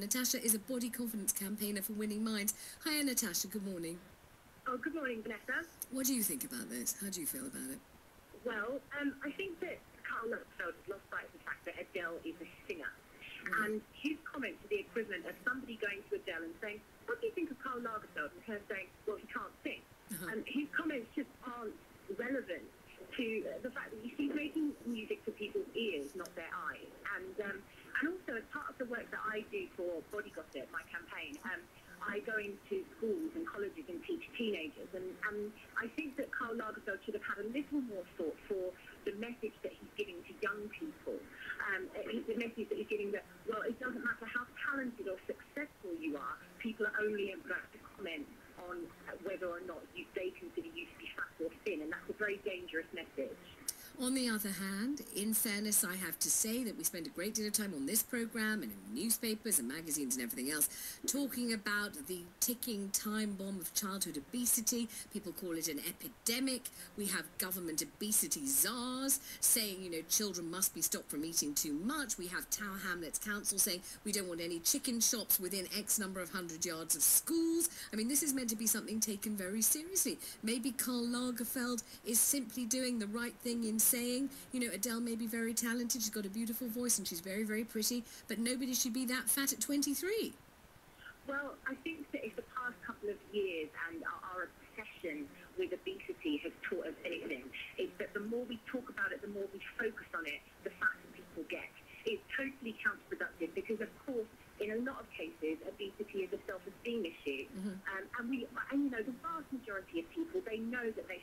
Natasha is a body confidence campaigner for Winning Minds. Hi, Natasha. Good morning. Oh, good morning, Vanessa. What do you think about this? How do you feel about it? Well, I think that Karl Lagerfeld has lost sight of the fact that Adele is a singer. And his comments are the equivalent of somebody going to Adele and saying, what do you think of Karl Lagerfeld? And her saying, well, he can't sing. And his comments just aren't relevant to the fact that he's making music for people's ears, not their eyes. And also, as part of the work that I do for Body Gossip, my campaign, I go into schools and colleges and teach teenagers. And I think that Karl Lagerfeld should have had a little more thought for the message that he's giving to young people. The message that he's giving that, well, it doesn't matter how talented or successful you are, people are only able to comment on whether or not they consider you to be fat or thin, and that's a very dangerous message. On the other hand, in fairness, I have to say that we spend a great deal of time on this programme and in newspapers and magazines and everything else talking about the ticking time bomb of childhood obesity. People call it an epidemic. We have government obesity czars saying, you know, children must be stopped from eating too much. We have Tower Hamlets Council saying we don't want any chicken shops within X number of 100 yards of schools. I mean, this is meant to be something taken very seriously. Maybe Karl Lagerfeld is simply doing the right thing in saying, you know, Adele may be very talented, she's got a beautiful voice and she's very, very pretty, but nobody should be that fat at 23. Well, I think that if the past couple of years and our obsession with obesity has taught us anything, it's that the more we talk about it, the more we focus on it, the fatter people get. It's totally counterproductive because, of course, in a lot of cases, obesity is a self-esteem issue. And you know, the vast majority of people, they know that they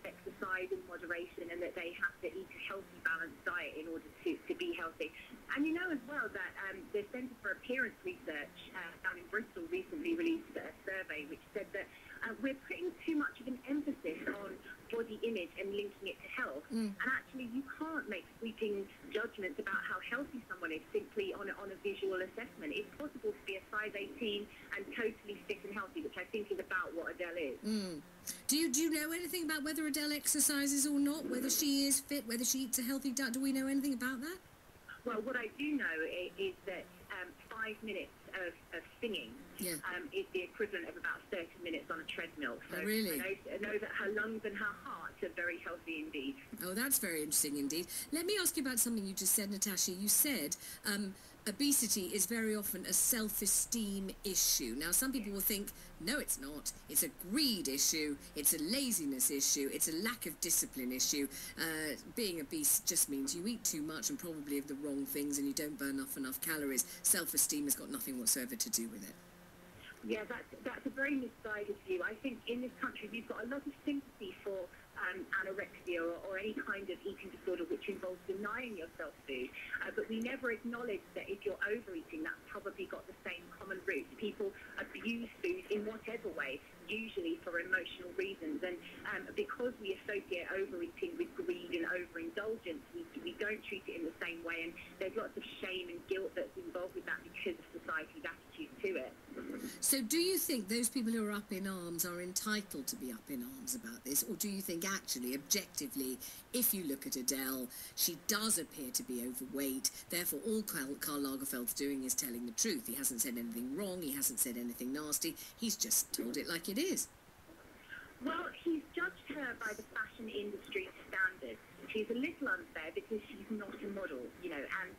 exercise in moderation and that they have to eat a healthy, balanced diet in order to be healthy. And you know as well that the Centre for Appearance Research down in Bristol recently released a survey which said that we're putting too much of an emphasis on body image and linking it to health. And actually you can't make sweeping judgments about how healthy someone is simply on a visual assessment. It's possible to be a size 18 and totally fit and healthy, which I think is about what Adele is. Do you know anything about whether Adele exercises or not, whether she is fit, whether she eats a healthy diet? Do we know anything about that? Well, what I do know is that 5 minutes of singing is the equivalent of about 30 minutes on a treadmill. So oh, really? I know that her lungs and her heart are very healthy indeed. Oh, that's very interesting indeed. Let me ask you about something you just said, Natasha. You said obesity is very often a self-esteem issue. Now, some people will think, no, it's not. It's a greed issue. It's a laziness issue. It's a lack of discipline issue. Being obese just means you eat too much and probably of the wrong things and you don't burn enough calories. Self-esteem has got nothing whatsoever to do with it. Yeah, that's a very misguided view. I think in this country we've got a lot of sympathy for anorexia or any kind of eating disorder which involves denying yourself food, but we never acknowledge that if you're overeating, that's probably got the same common roots. People abuse food in whatever way, usually for emotional reasons, and because we associate overeating with greed and overindulgence, we don't treat it in the same way, and there's lots of shame and guilt that's involved with that because of society's attitude to it. So do you think those people who are up in arms are entitled to be up in arms about this, or do you think actually, objectively, if you look at Adele, she does appear to be overweight, therefore all Karl Lagerfeld's doing is telling the truth? He hasn't said anything wrong, he hasn't said anything nasty, he's just told it like it is. Well, he's judged her by the fashion industry standards, which is a little unfair because she's not a model, you know, and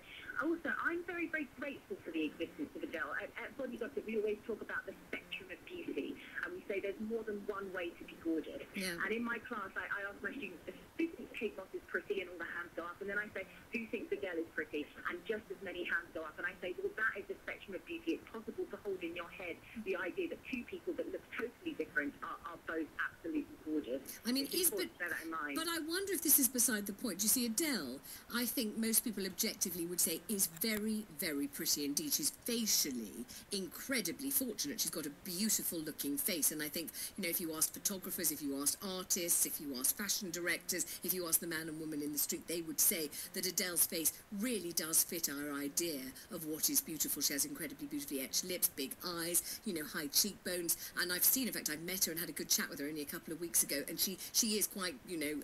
also I'm very, very grateful for the existence of Adele. At Body Gossip, we always talk about the spectrum of beauty, and we say there's more than one way to be gorgeous. And in my class, I ask my students, who thinks Kate Moss is pretty, and all the hands go up, and then I say, who thinks Adele is pretty, and just as many hands go up, and I say, well, that is the spectrum of beauty. It's possible to hold in your head the idea that two people that look totally different are both absolutely gorgeous. I mean, but I wonder if this is beside the point. You see, Adele, I think most people objectively would say, is very, very pretty indeed. She's facially incredibly fortunate. She's got a beautiful looking face, and I think, you know, if you asked photographers, if you asked artists, if you asked fashion directors, if you asked the man and woman in the street, they would say that Adele's face really does fit our idea of what is beautiful. She has incredibly beautifully etched lips, big eyes, you know, high cheekbones, and I've seen, in fact, I've met her and had a good chat with her only a couple of weeks ago, and she is quite, you know,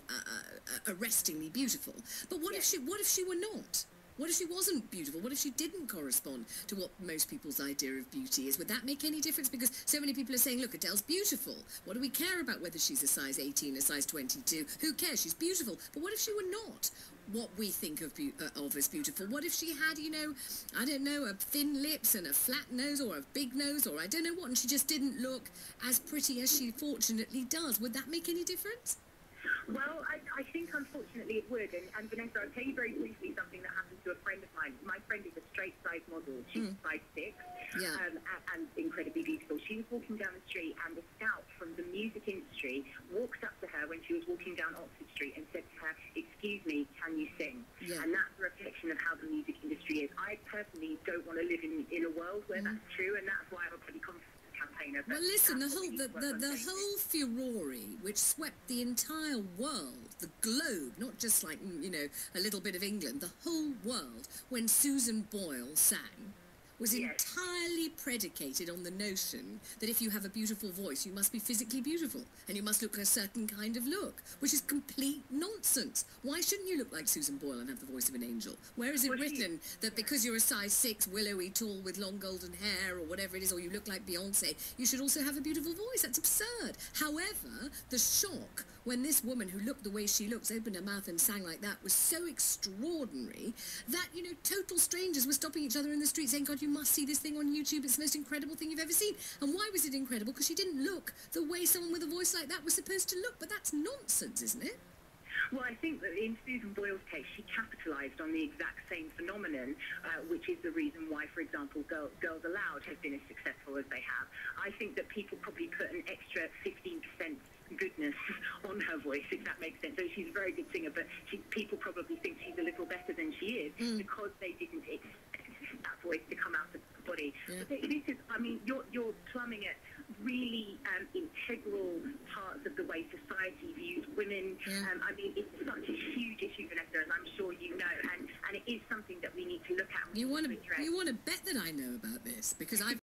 arrestingly beautiful. But what if she were not? What if she wasn't beautiful? What if she didn't correspond to what most people's idea of beauty is? Would that make any difference? Because so many people are saying, look, Adele's beautiful. What do we care about whether she's a size 18, a size 22? Who cares? She's beautiful. But what if she were not what we think of as beautiful? What if she had, you know, I don't know, a thin lips and a flat nose or a big nose or I don't know what, and she just didn't look as pretty as she fortunately does? Would that make any difference? Well, I think unfortunately it would. And Vanessa, I'll tell you very briefly something that happened to a friend of mine. My friend is a straight size model. She's 5'6", and incredibly beautiful. She was walking down the street and a scout from the music industry walked up to her when she was walking down Oxford Street and said to her, "Excuse me, can you sing?" And that's a reflection of how the music industry is. I personally don't want to live in a world where that's true, and that's why I'm a pretty confident campaigner. Well, listen, the whole furore which swept the entire world, the globe, not just like, you know, a little bit of England, the whole world, when Susan Boyle sang, was entirely predicated on the notion that if you have a beautiful voice, you must be physically beautiful, and you must look a certain kind of look, which is complete nonsense. Why shouldn't you look like Susan Boyle and have the voice of an angel? Where is it written that because you're a size 6, willowy tall with long golden hair or whatever it is, or you look like Beyonce, you should also have a beautiful voice? That's absurd. However, the shock when this woman who looked the way she looks opened her mouth and sang like that was so extraordinary that, you know, total strangers were stopping each other in the street saying, God, you must see this thing on YouTube. It's the most incredible thing you've ever seen. And why was it incredible? Because she didn't look the way someone with a voice like that was supposed to look. But that's nonsense, isn't it? Well, I think that in Susan Boyle's case, she capitalised on the exact same phenomenon, which is the reason why, for example, Girls Aloud has been as successful as they have. I think that people probably put an extra 15% goodness on her voice, if that makes sense. So she's a very good singer, but people probably think she's a little better than she is because they didn't expect that voice to come out of the body. But this is, I mean, you're plumbing at really integral parts of the way society views women. I mean, it's such a huge issue, Vanessa, as I'm sure you know, and it is something that we need to look at. You want to bet that I know about this because I've